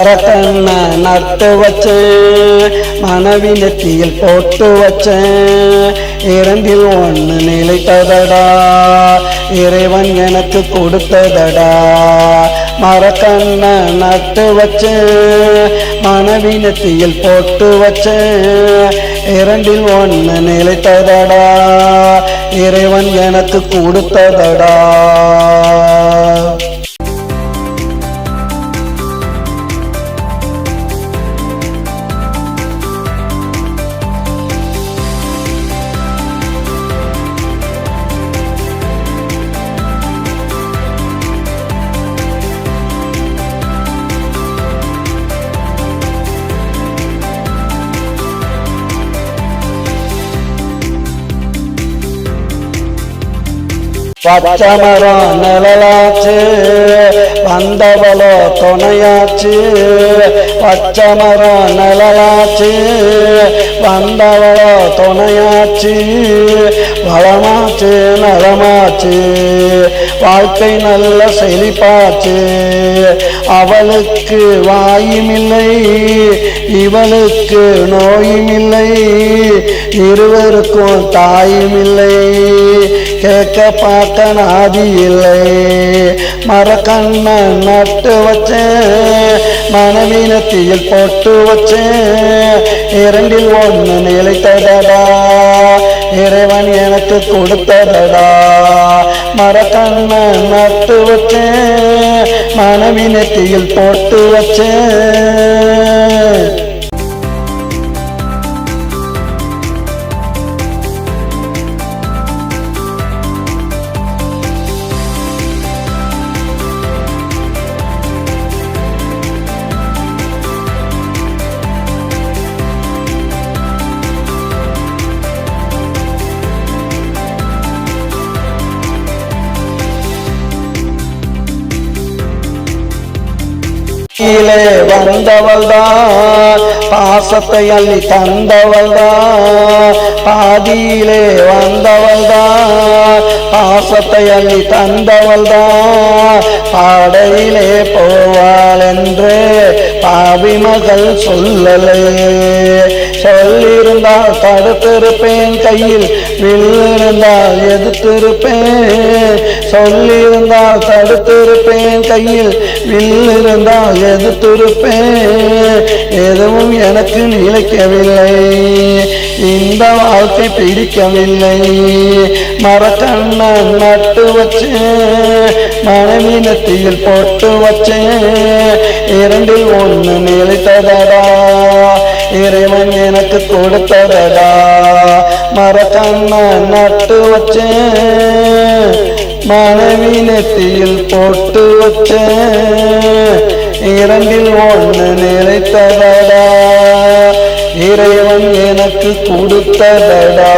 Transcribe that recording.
கண்ண நட்டு வச்சேன், மனைவி நெத்தியில் போட்டு வச்சேன், இரண்டில் ஒன்று நிலைத்ததடா, இறைவன் எனக்கு கொடுத்ததடா. மரக்கண்ண நட்டு வச்சேன், மனைவி நெத்தியில் போட்டு வச்சேன், இரண்டில் ஒன்று நிலைத்ததடா, இறைவன் எனக்கு கொடுத்ததடா. பச்சமரம் நிழலாச்சு, வந்தவளோ துணையாச்சு. பச்சமரம் நிழலாச்சு, வந்தவளோ துணையாச்சு. வளமாச்சு நலமாச்சு, வாழ்க்கை நல்ல செழிப்பாச்சு. அவளுக்கு வாயுமில்லை, இவளுக்கு நோயுமில்லை, இருவருக்கும் தாயுமில்லை, கேட்க பார்க்க நாதி இல்லை. மரக்கண்ண நட்டு வச்சேன், மனைவி நெத்தியில் போட்டு வச்சேன், இரண்டில் ஒன்று நிலைத்ததடா, இறைவன் எனக்கு கொடுத்ததடா. மரக்கண்ண நட்டு வச்சேன், மனைவி நெத்தியில் போட்டு வச்சேன். கீழே வந்தவள்தான், பாசத்தை அள்ளி தந்தவள்தான். பாதியிலே வந்தவள்தான், பாசத்தை அள்ளி தந்தவள்தான். பாடையிலே போவாள் என்று பாவி மகள் சொல்லலே. சொல்லிருந்தால் தடுத்திருப்பேன், கையில் வில்லிருந்தால் எதிர்த்திருப்பேன். சொல்லியிருந்தால் தடுத்திருப்பேன், கையில் வில்லிருந்தால் எதிர்த்திருப்பேன். எதுவும் எனக்கு நிலைக்கவில்லை, இந்த வாழ்க்கை பிடிக்கவில்லை. மரக்கண்ண நட்டு வச்சேன், மனைவி நெத்தியில் போட்டு வச்சேன், இரண்டில் ஒன்று நிலைத்ததடா, இறைவன் எனக்கு கொடுத்ததடா. மரக்கண்ண நட்டு வச்சேன், மனைவி நெத்தியில் போட்டு வச்சேன், இரண்டில் ஒன்று நிலைத்ததடா, இறைவன் எனக்கு கொடுத்ததடா.